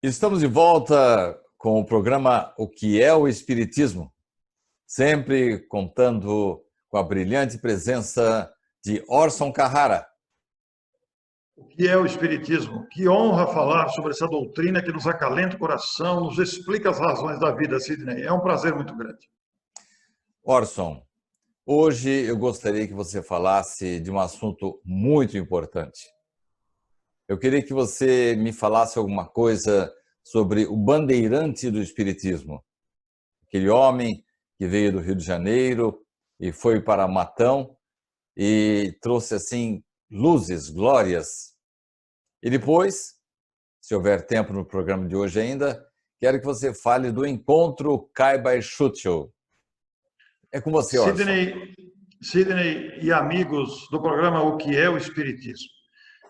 Estamos de volta com o programa O que é o Espiritismo, sempre contando com a brilhante presença de Orson Carrara. O que é o Espiritismo? Que honra falar sobre essa doutrina que nos acalenta o coração, nos explica as razões da vida, Sidney. É um prazer muito grande. Orson, hoje eu gostaria que você falasse de um assunto muito importante. Eu queria que você me falasse alguma coisa sobre o bandeirante do Espiritismo, aquele homem que veio do Rio de Janeiro e foi para Matão e trouxe assim luzes, glórias. E depois, se houver tempo no programa de hoje ainda, quero que você fale do encontro Caiba-Schutel. É com você, Orson. Sidney e amigos do programa O que é o Espiritismo.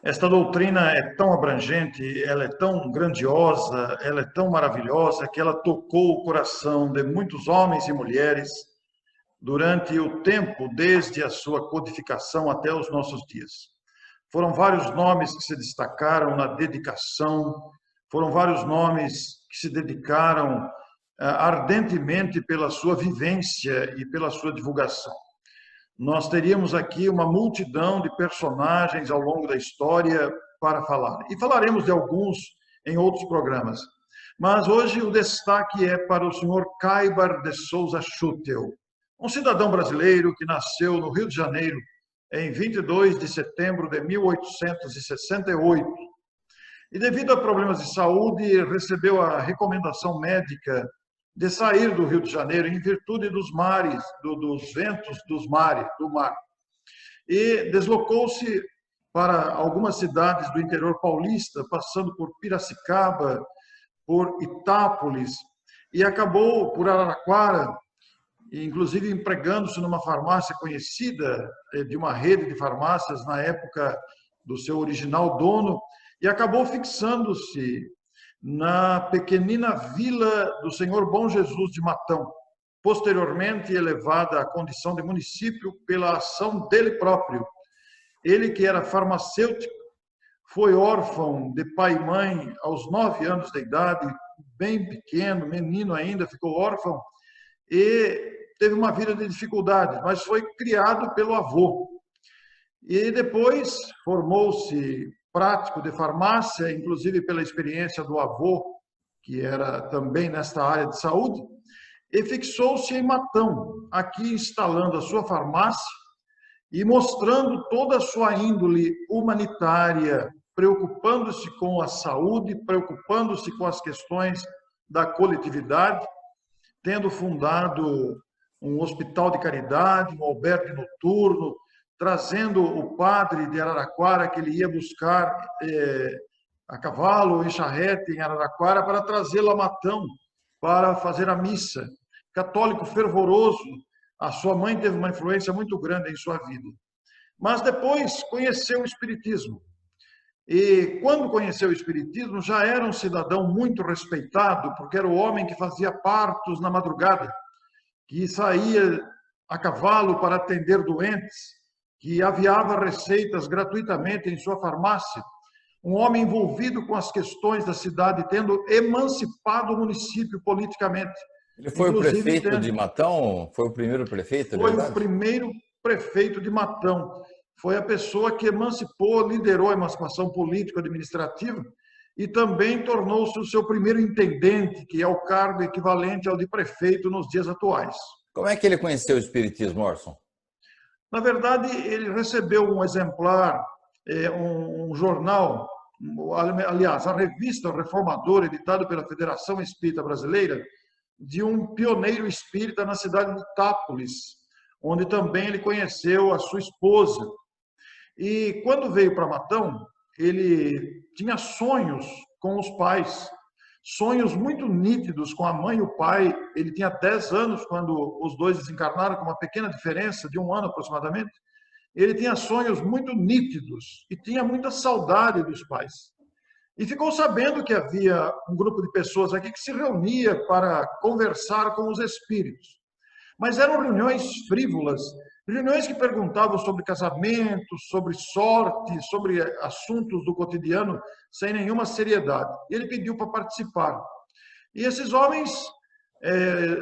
Esta doutrina é tão abrangente, ela é tão grandiosa, ela é tão maravilhosa que ela tocou o coração de muitos homens e mulheres durante o tempo, desde a sua codificação até os nossos dias. Foram vários nomes que se destacaram na dedicação, foram vários nomes que se dedicaram ardentemente pela sua vivência e pela sua divulgação. Nós teríamos aqui uma multidão de personagens ao longo da história para falar. E falaremos de alguns em outros programas. Mas hoje o destaque é para o senhor Caibar de Souza Schutel, um cidadão brasileiro que nasceu no Rio de Janeiro em 22 de setembro de 1868. E devido a problemas de saúde, recebeu a recomendação médica de sair do Rio de Janeiro em virtude dos mares, dos ventos do mar. E deslocou-se para algumas cidades do interior paulista, passando por Piracicaba, por Itápolis, e acabou por Araraquara, inclusive empregando-se numa farmácia conhecida, de uma rede de farmácias na época do seu original dono, e acabou fixando-se na pequenina vila do Senhor Bom Jesus de Matão, posteriormente elevada à condição de município pela ação dele próprio. Ele, que era farmacêutico, foi órfão de pai e mãe aos 9 anos de idade, bem pequeno, menino ainda, ficou órfão, e teve uma vida de dificuldades, mas foi criado pelo avô. E depois formou-se prático de farmácia, inclusive pela experiência do avô, que era também nesta área de saúde, e fixou-se em Matão, aqui instalando a sua farmácia e mostrando toda a sua índole humanitária, preocupando-se com a saúde, preocupando-se com as questões da coletividade, tendo fundado um hospital de caridade, um albergue noturno, trazendo o padre de Araraquara, que ele ia buscar a cavalo, em charrete, em Araraquara, para trazê-lo a Matão, para fazer a missa. Católico fervoroso, a sua mãe teve uma influência muito grande em sua vida. Mas depois conheceu o Espiritismo. E quando conheceu o Espiritismo, já era um cidadão muito respeitado, porque era o homem que fazia partos na madrugada, que saía a cavalo para atender doentes, que aviava receitas gratuitamente em sua farmácia, um homem envolvido com as questões da cidade, tendo emancipado o município politicamente. Ele foi o prefeito de Matão? Foi o primeiro prefeito, é verdade? Foi o primeiro prefeito de Matão. Foi a pessoa que emancipou, liderou a emancipação político-administrativa e também tornou-se o seu primeiro intendente, que é o cargo equivalente ao de prefeito nos dias atuais. Como é que ele conheceu o Espiritismo, Orson? Na verdade, ele recebeu um exemplar, um jornal, aliás, a revista Reformador, editada pela Federação Espírita Brasileira, de um pioneiro espírita na cidade de Itápolis, onde também ele conheceu a sua esposa. E quando veio para Matão, ele tinha sonhos com os pais, sonhos muito nítidos com a mãe e o pai. Ele tinha 10 anos quando os dois desencarnaram, com uma pequena diferença de 1 ano aproximadamente. Ele tinha sonhos muito nítidos e tinha muita saudade dos pais. E ficou sabendo que havia um grupo de pessoas aqui que se reunia para conversar com os espíritos. Mas eram reuniões frívolas, Reuniões que perguntavam sobre casamento, sobre sorte, sobre assuntos do cotidiano, sem nenhuma seriedade. E ele pediu para participar. E esses homens,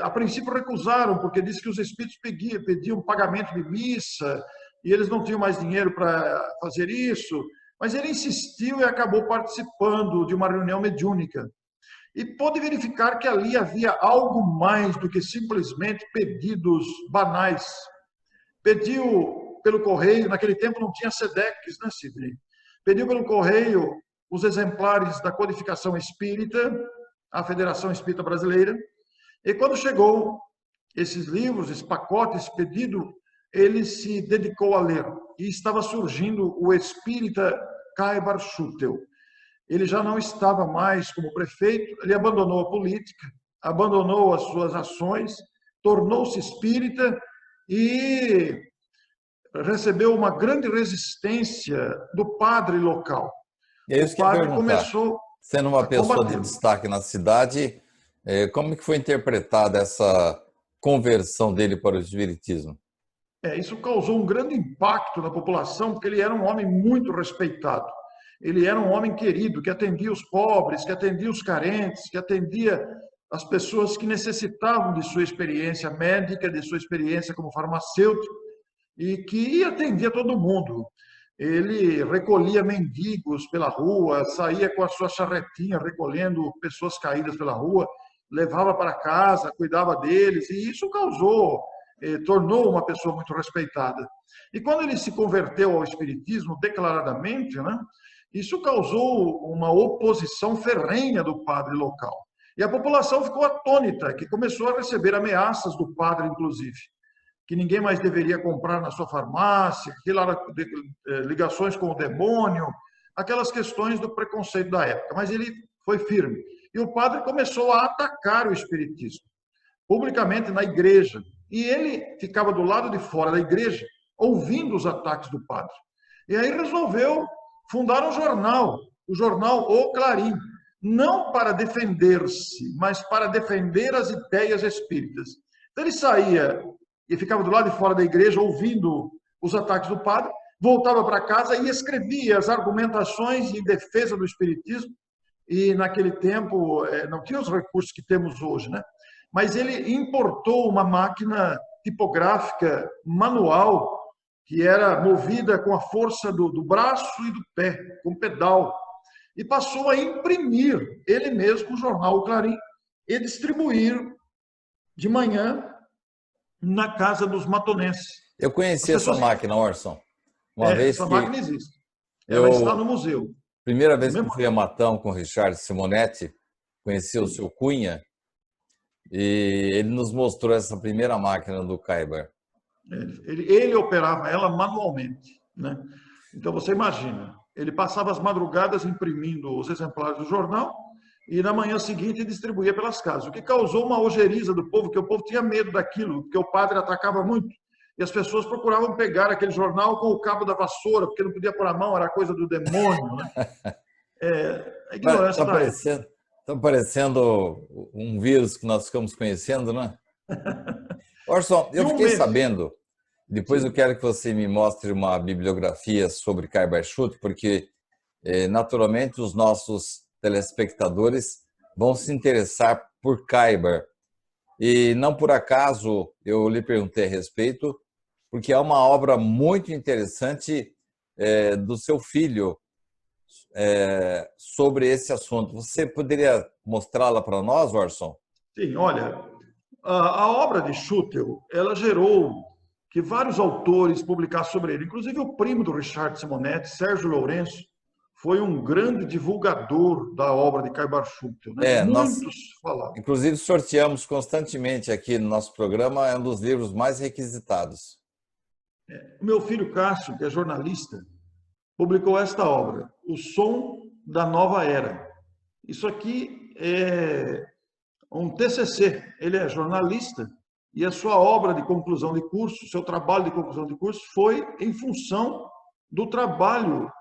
a princípio, recusaram, porque disse que os espíritos pediam pagamento de missa, e eles não tinham mais dinheiro para fazer isso. Mas ele insistiu e acabou participando de uma reunião mediúnica. E pôde verificar que ali havia algo mais do que simplesmente pedidos banais. Pediu pelo correio, naquele tempo não tinha SEDEX, né, Sidney? Pediu pelo correio os exemplares da Codificação Espírita, a Federação Espírita Brasileira, e quando chegou esses livros, esse pacote, esse pedido, ele se dedicou a ler. E estava surgindo o espírita Kaibar Schutel. Ele já não estava mais como prefeito, ele abandonou a política, abandonou as suas ações, tornou-se espírita e recebeu uma grande resistência do padre local. E é isso que eu ia perguntar. Sendo uma pessoa de destaque na cidade, como que foi interpretada essa conversão dele para o espiritismo? Isso causou um grande impacto na população, porque ele era um homem muito respeitado. Ele era um homem querido, que atendia os pobres, que atendia os carentes, que atendia as pessoas que necessitavam de sua experiência médica, de sua experiência como farmacêutico, e que atendia todo mundo. Ele recolhia mendigos pela rua, saía com a sua charretinha recolhendo pessoas caídas pela rua, levava para casa, cuidava deles, e isso tornou uma pessoa muito respeitada. E quando ele se converteu ao espiritismo declaradamente, né, isso causou uma oposição ferrenha do padre local. E a população ficou atônita, que começou a receber ameaças do padre, inclusive, que ninguém mais deveria comprar na sua farmácia, ligações com o demônio, aquelas questões do preconceito da época. Mas ele foi firme. E o padre começou a atacar o espiritismo, publicamente na igreja. E ele ficava do lado de fora da igreja, ouvindo os ataques do padre. E aí resolveu fundar um jornal, o jornal O Clarim, não para defender-se, mas para defender as ideias espíritas. Então ele saía e ficava do lado de fora da igreja, ouvindo os ataques do padre, voltava para casa e escrevia as argumentações em defesa do espiritismo. E naquele tempo não tinha os recursos que temos hoje, né? Mas ele importou uma máquina tipográfica manual que era movida com a força do braço e do pé, com pedal, e passou a imprimir ele mesmo o jornal O Clarim e distribuir de manhã na casa dos matonenses. Eu conheci essa máquina, Orson. Essa máquina existe. Ela está no museu. Primeira vez que eu fui a Matão com o Richard Simonetti, conheci o seu Cunha, e ele nos mostrou essa primeira máquina do Kaibar. Ele operava ela manualmente, né? Então você imagina, ele passava as madrugadas imprimindo os exemplares do jornal e na manhã seguinte distribuía pelas casas, o que causou uma ojeriza do povo, que o povo tinha medo daquilo, porque o padre atacava muito. E as pessoas procuravam pegar aquele jornal com o cabo da vassoura, porque não podia pôr a mão, era coisa do demônio, né? A ignorância da época. Está parecendo um vírus que nós ficamos conhecendo, né? Orson, eu fiquei sabendo, depois eu quero que você me mostre uma bibliografia sobre Kaibar Schutel, porque naturalmente os nossos telespectadores vão se interessar por Kaibar. E não por acaso eu lhe perguntei a respeito, porque é uma obra muito interessante do seu filho sobre esse assunto. Você poderia mostrá-la para nós, Orson? Sim, olha, a obra de Schutel, ela gerou que vários autores publicassem sobre ele, inclusive o primo do Richard Simonetti, Sérgio Lourenço, foi um grande divulgador da obra de Kaibar Schutel, né? Muitos falaram. Inclusive sorteamos constantemente aqui no nosso programa, é um dos livros mais requisitados. O meu filho Cássio, que é jornalista, publicou esta obra, O Som da Nova Era. Isso aqui é um TCC, ele é jornalista e a sua obra de conclusão de curso, seu trabalho de conclusão de curso foi em função do trabalho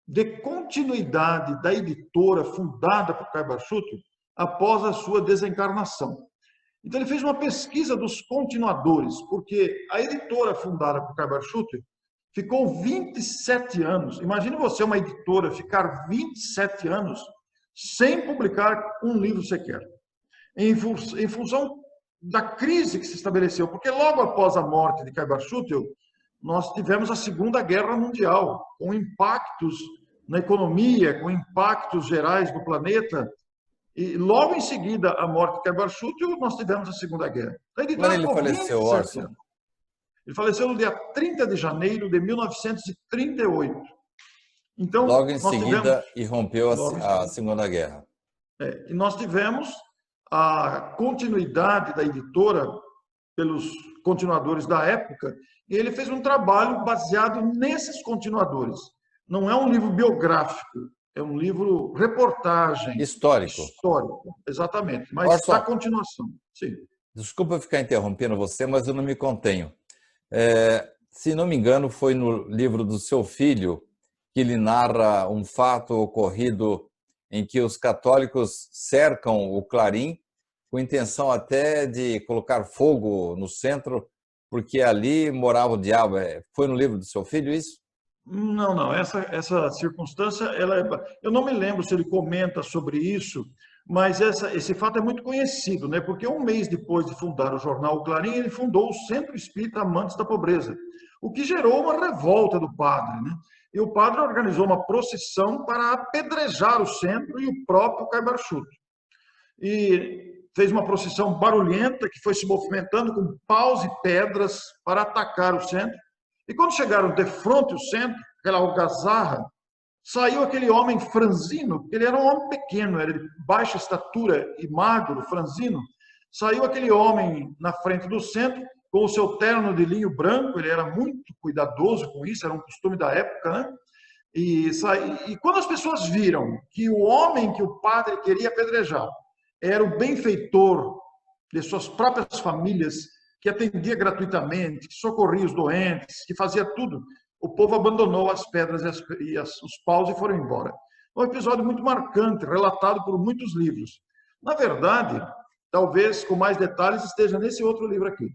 de continuidade da editora fundada por Kaibar Schutel após a sua desencarnação. Então, ele fez uma pesquisa dos continuadores, porque a editora fundada por Caio Barchuti ficou 27 anos. Imagine você, uma editora, ficar 27 anos sem publicar um livro sequer, em função da crise que se estabeleceu, porque logo após a morte de Caio Barchuti, nós tivemos a Segunda Guerra Mundial, com impactos na economia, com impactos gerais do planeta, e logo em seguida a morte de Caio Barchuti, nós tivemos a Segunda Guerra. A editora Quando ele faleceu, Orson? Anos. Ele faleceu no dia 30 de janeiro de 1938. Então, logo em seguida, irrompeu a Segunda Guerra. E nós tivemos a continuidade da editora pelos continuadores da época, e ele fez um trabalho baseado nesses continuadores. Não é um livro biográfico, é um livro reportagem. Histórico. Histórico, exatamente. Mas da continuação, sim. Desculpa eu ficar interrompendo você, mas eu não me contenho. Se não me engano, foi no livro do seu filho que ele narra um fato ocorrido em que os católicos cercam o Clarim com intenção até de colocar fogo no centro, porque ali morava o diabo. Foi no livro do seu filho isso? Não. Essa circunstância, eu não me lembro se ele comenta sobre isso, mas esse fato é muito conhecido, né? Porque um mês depois de fundar o jornal O Clarim, ele fundou o Centro Espírita Amantes da Pobreza, o que gerou uma revolta do padre, né? E o padre organizou uma procissão para apedrejar o centro e o próprio Caio Barchuti. E fez uma procissão barulhenta que foi se movimentando com paus e pedras para atacar o centro. E quando chegaram de frente ao centro, aquela algazarra, saiu aquele homem franzino, ele era um homem pequeno, era de baixa estatura e magro, franzino. Saiu aquele homem na frente do centro, com o seu terno de linho branco, ele era muito cuidadoso com isso, era um costume da época, né? E quando as pessoas viram que o homem que o padre queria apedrejar era o benfeitor de suas próprias famílias, que atendia gratuitamente, que socorria os doentes, que fazia tudo, o povo abandonou as pedras e os paus e foram embora. É um episódio muito marcante, relatado por muitos livros. Na verdade, talvez com mais detalhes esteja nesse outro livro aqui,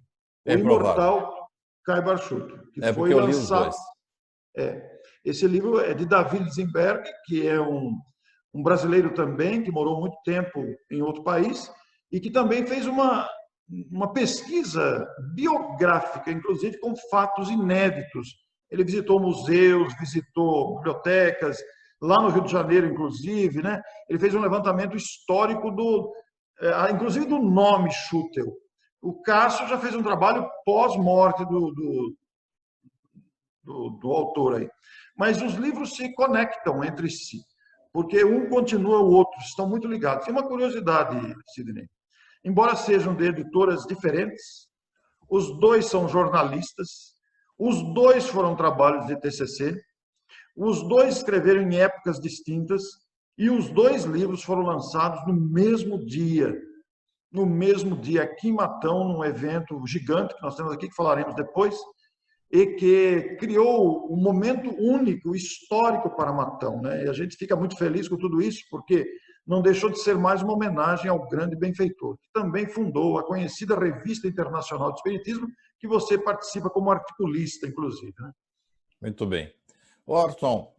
O Imortal Caio Barchuti, que foi lançado. Esse livro é de Davi Lisenberg, que é um brasileiro também, que morou muito tempo em outro país, e que também fez uma pesquisa biográfica, inclusive com fatos inéditos. Ele visitou museus, visitou bibliotecas, lá no Rio de Janeiro, inclusive, né? Ele fez um levantamento histórico inclusive do nome Schutel. O Cássio já fez um trabalho pós-morte do autor aí. Mas os livros se conectam entre si, porque um continua o outro, estão muito ligados. Tem uma curiosidade, Sidney. Embora sejam de editoras diferentes, os dois são jornalistas, os dois foram trabalhos de TCC, os dois escreveram em épocas distintas e os dois livros foram lançados no mesmo dia, aqui em Matão, num evento gigante que nós temos aqui, que falaremos depois, e que criou um momento único, histórico para Matão, né? E a gente fica muito feliz com tudo isso, porque não deixou de ser mais uma homenagem ao grande benfeitor, que também fundou a conhecida Revista Internacional de Espiritismo, que você participa como articulista, inclusive, né? Muito bem. Orson,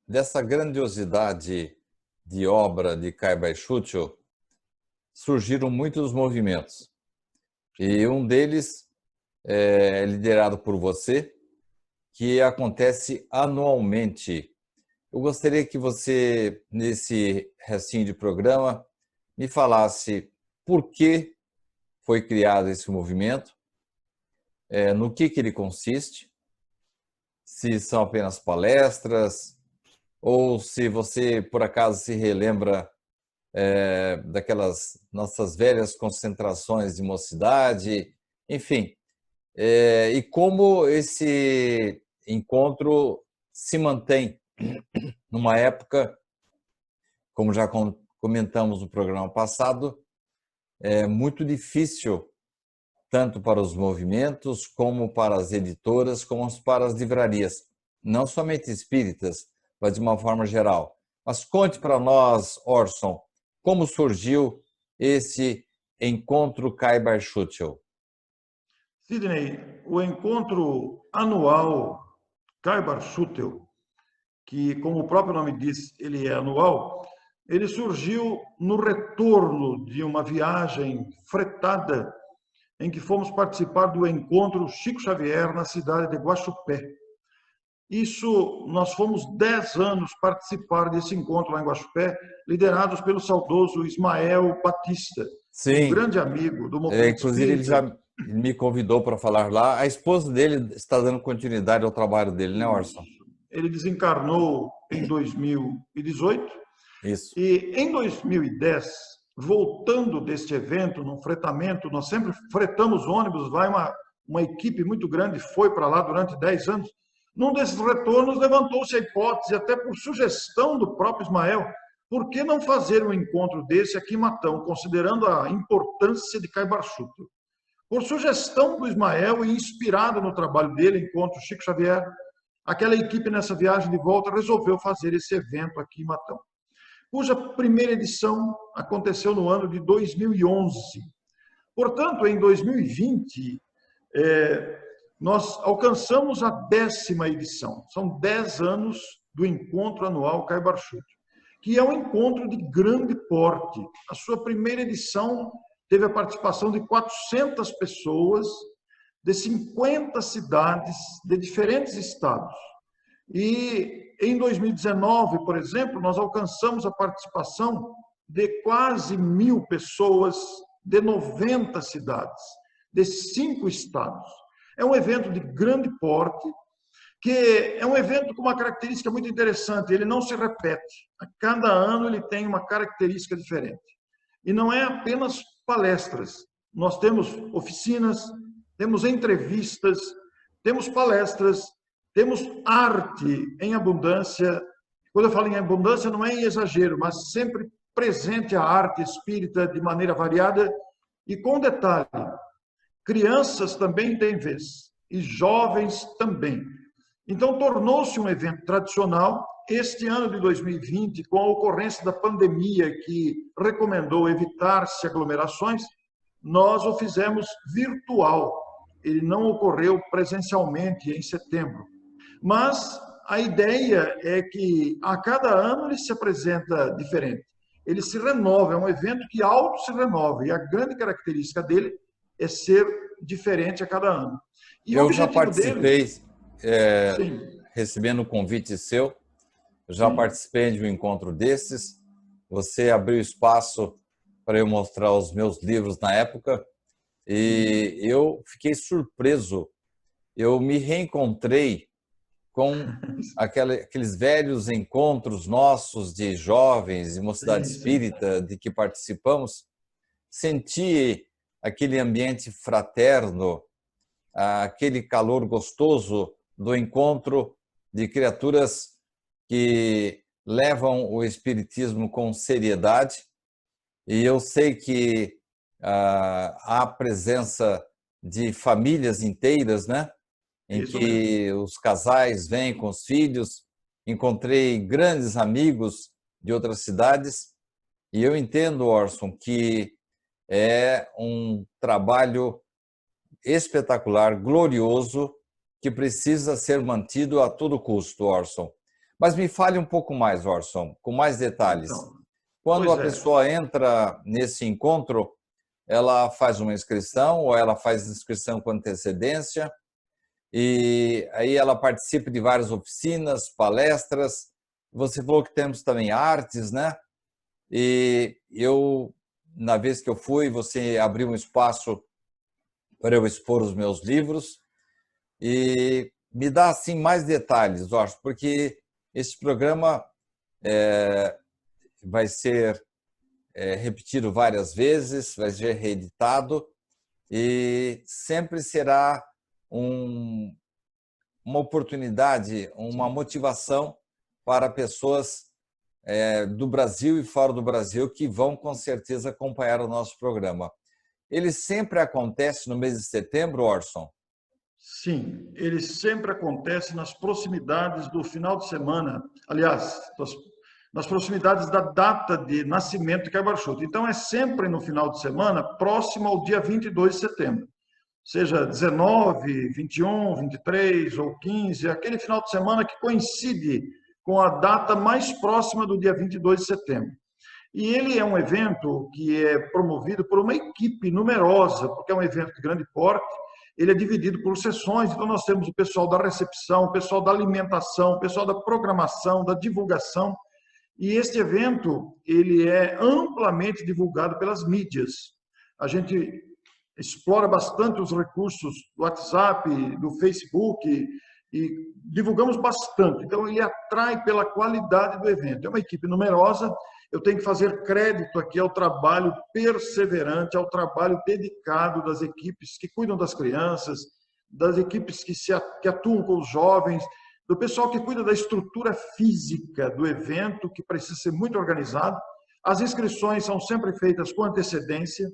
dessa grandiosidade de obra de Caio Barchuti, surgiram muitos movimentos. E um deles é liderado por você, que acontece anualmente. Eu gostaria que você, nesse restinho de programa, me falasse por que foi criado esse movimento, no que ele consiste, se são apenas palestras, ou se você, por acaso, se relembra daquelas nossas velhas concentrações de mocidade, enfim. E como esse encontro se mantém numa época, como já comentamos no programa passado, é muito difícil, tanto para os movimentos, como para as editoras, como para as livrarias, não somente espíritas, mas de uma forma geral. Mas conte para nós, Orson, como surgiu esse Encontro Caibar-Schutel? Sidney, o encontro anual Caibar-Schutel, que, como o próprio nome diz, ele é anual, ele surgiu no retorno de uma viagem fretada em que fomos participar do encontro Chico Xavier na cidade de Guaxupé. Isso, nós fomos 10 anos participar desse encontro lá em Guaxupé, liderados pelo saudoso Ismael Batista, um Sim, grande amigo do movimento inclusive ele espírita. já me convidou para falar lá. A esposa dele está dando continuidade ao trabalho dele, né, Orson? Ele desencarnou em 2018 Isso. e em 2010, voltando deste evento, num fretamento, nós sempre fretamos ônibus, vai uma equipe muito grande, foi para lá durante 10 anos. Num desses retornos, levantou-se a hipótese, até por sugestão do próprio Ismael, por que não fazer um encontro desse aqui em Matão, considerando a importância de Caibar-Schutel? Por sugestão do Ismael e inspirado no trabalho dele, Encontro Chico Xavier, aquela equipe nessa viagem de volta resolveu fazer esse evento aqui em Matão, cuja primeira edição aconteceu no ano de 2011. Portanto, em 2020, nós alcançamos a 10ª edição. São 10 anos do Encontro Anual Caibar-Schutel, que é um encontro de grande porte. A sua primeira edição teve a participação de 400 pessoas, de 50 cidades, de diferentes estados. E em 2019, por exemplo, nós alcançamos a participação de quase 1.000 pessoas, de 90 cidades, de 5 estados. É um evento de grande porte, que é um evento com uma característica muito interessante, ele não se repete. A cada ano ele tem uma característica diferente. E não é apenas palestras. Nós temos oficinas, temos entrevistas, temos palestras, temos arte em abundância. Quando eu falo em abundância, não é em exagero, mas sempre presente a arte espírita de maneira variada e com detalhe. Crianças também têm vez e jovens também. Então, tornou-se um evento tradicional. Este ano de 2020, com a ocorrência da pandemia que recomendou evitar-se aglomerações, nós o fizemos virtual. Ele não ocorreu presencialmente em setembro. Mas a ideia é que a cada ano ele se apresenta diferente. Ele se renova, é um evento que auto se renova. E a grande característica dele é ser diferente a cada ano. E o Eu já objetivo dele... participei, Sim, recebendo um convite seu, já sim. participei de um encontro desses. Você abriu espaço para eu mostrar os meus livros na época e eu fiquei surpreso. Eu me reencontrei com aqueles velhos encontros nossos de jovens e mocidade Sim, sim. espírita de que participamos. Senti aquele ambiente fraterno, aquele calor gostoso do encontro de criaturas que levam o espiritismo com seriedade. E eu sei que há presença de famílias inteiras, né? Em Isso mesmo. que os casais vêm com os filhos. Encontrei grandes amigos de outras cidades e eu entendo, Orson, que é um trabalho espetacular, glorioso, que precisa ser mantido a todo custo, Orson. Mas me fale um pouco mais, Orson, com mais detalhes. Então, Quando pois a é. pessoa entra nesse encontro, ela faz uma inscrição ou ela faz inscrição com antecedência e aí ela participa de várias oficinas, palestras. Você falou que temos também artes, né? E eu, na vez que eu fui, você abriu um espaço para eu expor os meus livros e me dá assim mais detalhes, Orson, porque esse programa vai ser repetido várias vezes, vai ser reeditado e sempre será uma oportunidade, uma motivação para pessoas do Brasil e fora do Brasil que vão com certeza acompanhar o nosso programa. Ele sempre acontece no mês de setembro, Orson? Sim, ele sempre acontece nas proximidades do final de semana. Aliás, nas proximidades da data de nascimento de Caio Barchoto. Então, é sempre no final de semana, próximo ao dia 22 de setembro. Seja 19, 21, 23 ou 15, aquele final de semana que coincide com a data mais próxima do dia 22 de setembro. E ele é um evento que é promovido por uma equipe numerosa, porque é um evento de grande porte, ele é dividido por sessões, então nós temos o pessoal da recepção, o pessoal da alimentação, o pessoal da programação, da divulgação, e este evento ele é amplamente divulgado pelas mídias. A gente explora bastante os recursos do WhatsApp, do Facebook, e divulgamos bastante. Então, ele atrai pela qualidade do evento. É uma equipe numerosa, eu tenho que fazer crédito aqui ao trabalho perseverante, ao trabalho dedicado das equipes que cuidam das crianças, das equipes que atuam com os jovens, do pessoal que cuida da estrutura física do evento, que precisa ser muito organizado. As inscrições são sempre feitas com antecedência,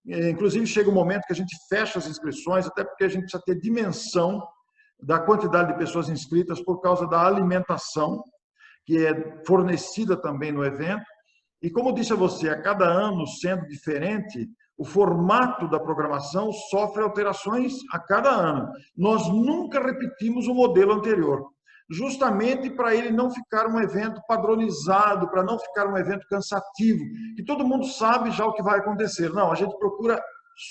inclusive chega um momento que a gente fecha as inscrições, até porque a gente precisa ter dimensão da quantidade de pessoas inscritas por causa da alimentação, que é fornecida também no evento. E como disse a você, a cada ano sendo diferente, o formato da programação sofre alterações a cada ano. Nós nunca repetimos o modelo anterior, justamente para ele não ficar um evento padronizado, para não ficar um evento cansativo, que todo mundo sabe já o que vai acontecer. Não, a gente procura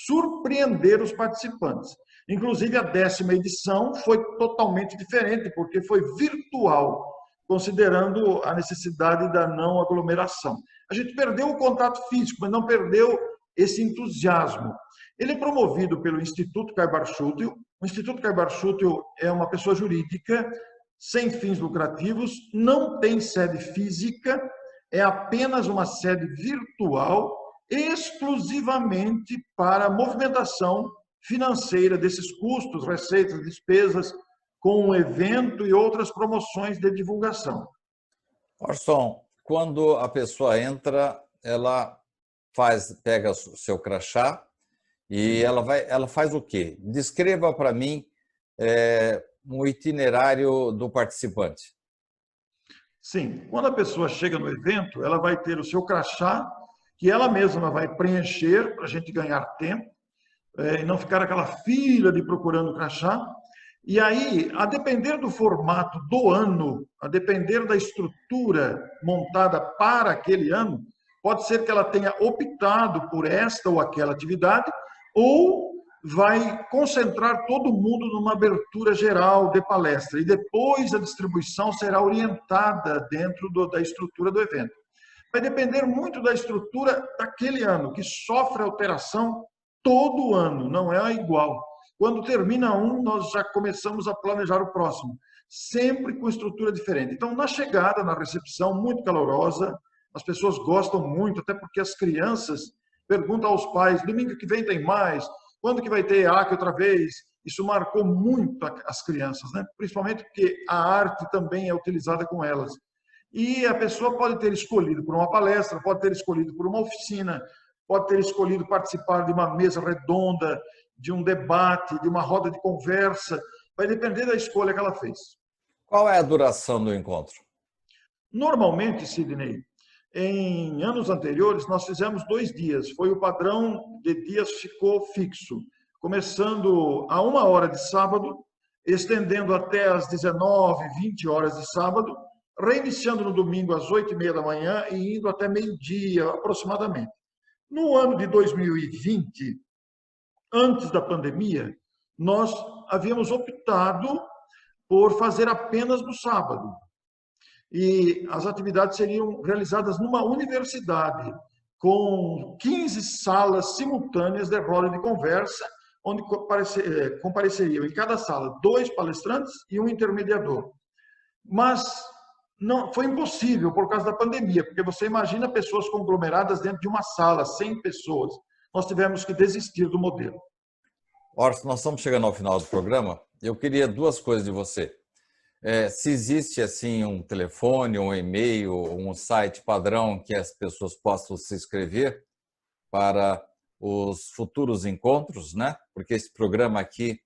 surpreender os participantes. Inclusive, a 10ª edição foi totalmente diferente, porque foi virtual, considerando a necessidade da não aglomeração. A gente perdeu o contato físico, mas não perdeu esse entusiasmo. Ele é promovido pelo Instituto Caio Barchoto. O Instituto Caio Barchoto é uma pessoa jurídica sem fins lucrativos, não tem sede física, é apenas uma sede virtual, exclusivamente para a movimentação financeira desses custos, receitas, despesas, com o evento e outras promoções de divulgação. Orson, quando a pessoa entra, ela pega o seu crachá e ela faz o quê? Descreva para mim um itinerário do participante. Sim, quando a pessoa chega no evento, ela vai ter o seu crachá, que ela mesma vai preencher para a gente ganhar tempo, e não ficar aquela fila de procurando crachá. E aí, a depender do formato do ano, a depender da estrutura montada para aquele ano, pode ser que ela tenha optado por esta ou aquela atividade, ou vai concentrar todo mundo numa abertura geral de palestra. E depois a distribuição será orientada dentro da estrutura do evento. Vai depender muito da estrutura daquele ano, que sofre alteração todo ano, não é igual. Quando termina um, nós já começamos a planejar o próximo, sempre com estrutura diferente. Então, na chegada, na recepção, muito calorosa, as pessoas gostam muito, até porque as crianças perguntam aos pais, domingo que vem tem mais, quando que vai ter EAC outra vez? Isso marcou muito as crianças, né? Principalmente porque a arte também é utilizada com elas. E a pessoa pode ter escolhido por uma palestra, pode ter escolhido por uma oficina, pode ter escolhido participar de uma mesa redonda, de um debate, de uma roda de conversa, vai depender da escolha que ela fez. Qual é a duração do encontro? Normalmente, Sidney, em anos anteriores, nós fizemos 2 dias. Foi o padrão de dias ficou fixo, começando a 1h de sábado, estendendo até às 19, 20 horas de sábado, reiniciando no domingo às 8h30 da manhã e indo até meio-dia, aproximadamente. No ano de 2020, antes da pandemia, nós havíamos optado por fazer apenas no sábado. E as atividades seriam realizadas numa universidade, com 15 salas simultâneas de roda de conversa, onde compareceriam em cada sala 2 palestrantes e um intermediador. Mas não foi impossível por causa da pandemia, porque você imagina pessoas conglomeradas dentro de uma sala, 100 pessoas. Nós tivemos que desistir do modelo. Orson, nós estamos chegando ao final do programa. Eu queria 2 coisas de você. Se existe assim um telefone, um e-mail, um site padrão que as pessoas possam se inscrever para os futuros encontros, né? Porque esse programa aqui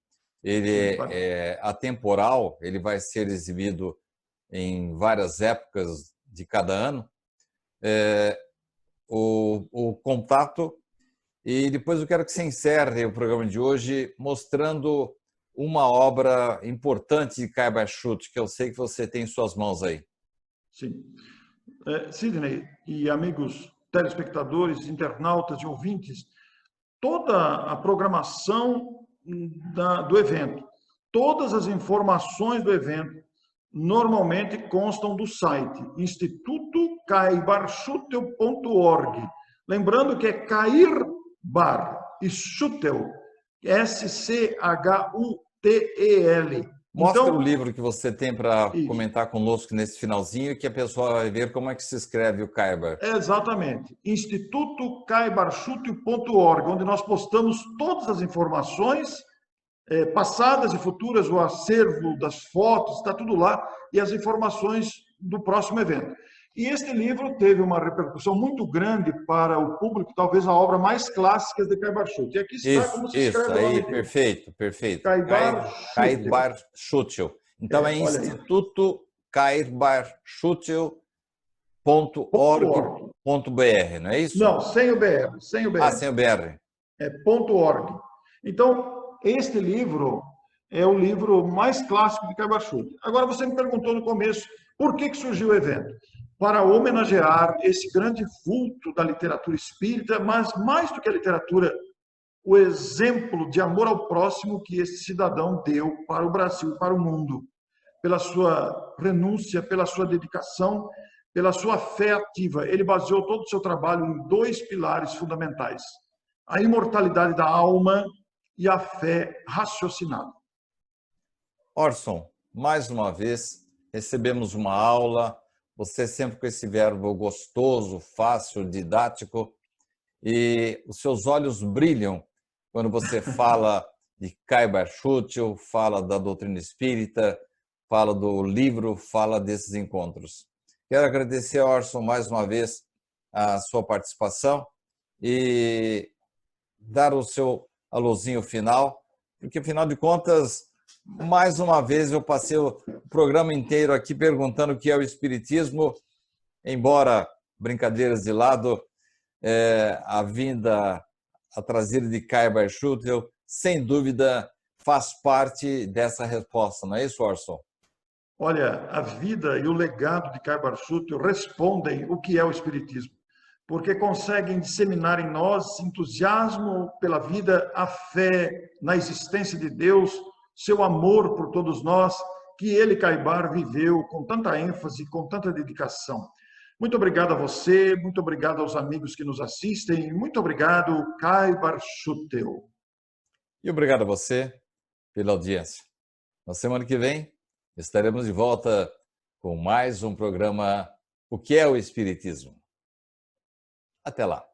ele é atemporal, ele vai ser exibido em várias épocas de cada ano, o contato. E depois eu quero que você encerre o programa de hoje mostrando uma obra importante de Kai Bar-Schuch, que eu sei que você tem em suas mãos aí. Sim. Sidney e amigos telespectadores, internautas e ouvintes, toda a programação do evento, todas as informações do evento, normalmente constam do site institutokaibarschutel.org. Lembrando que é Cair Bar e Schutel, S-C-H-U-T-E-L. Mostra Então, o livro que você tem para isso. comentar conosco nesse finalzinho, que a pessoa vai ver como é que se escreve o Kai Bar. Exatamente. institutokaibarschutel.org, onde nós postamos todas as informações passadas e futuras, o acervo das fotos, está tudo lá, e as informações do próximo evento. E este livro teve uma repercussão muito grande para o público, talvez a obra mais clássica de Kai Bar-Schutel. E aqui está como se escreve o nome aí, dele. perfeito, perfeito. Kai Kai Bar-Schutel. Bar-Schutel. Então é Olha aí. Instituto Kaibarschutel.org.br, não é isso? Não, sem o BR, sem o BR. Ah, sem o BR. É .org. Então, este livro é o livro mais clássico de Kai Bar-Schutel. Agora, você me perguntou no começo por que surgiu o evento. Para homenagear esse grande vulto da literatura espírita, mas mais do que a literatura, o exemplo de amor ao próximo que esse cidadão deu para o Brasil, para o mundo, pela sua renúncia, pela sua dedicação, pela sua fé ativa. Ele baseou todo o seu trabalho em dois pilares fundamentais: a imortalidade da alma e a fé raciocinada. Orson, mais uma vez, recebemos uma aula, você sempre com esse verbo gostoso, fácil, didático, e os seus olhos brilham quando você fala de Kai Bar-Schutel, fala da doutrina espírita, fala do livro, fala desses encontros. Quero agradecer, Orson, mais uma vez a sua participação e dar o seu alôzinho final, porque, afinal de contas, mais uma vez eu passei o programa inteiro aqui perguntando o que é o Espiritismo, embora, brincadeiras de lado, a vinda, a trazida de Kai Bar-Schutel, sem dúvida, faz parte dessa resposta, não é isso, Orson? Olha, a vida e o legado de Kai Bar-Schutel respondem o que é o Espiritismo, porque conseguem disseminar em nós entusiasmo pela vida, a fé na existência de Deus, seu amor por todos nós, que ele, Kai Bar, viveu com tanta ênfase, com tanta dedicação. Muito obrigado a você, muito obrigado aos amigos que nos assistem, muito obrigado, Kai Bar-Schutel. E obrigado a você pela audiência. Na semana que vem, estaremos de volta com mais um programa O que é o Espiritismo? Até lá.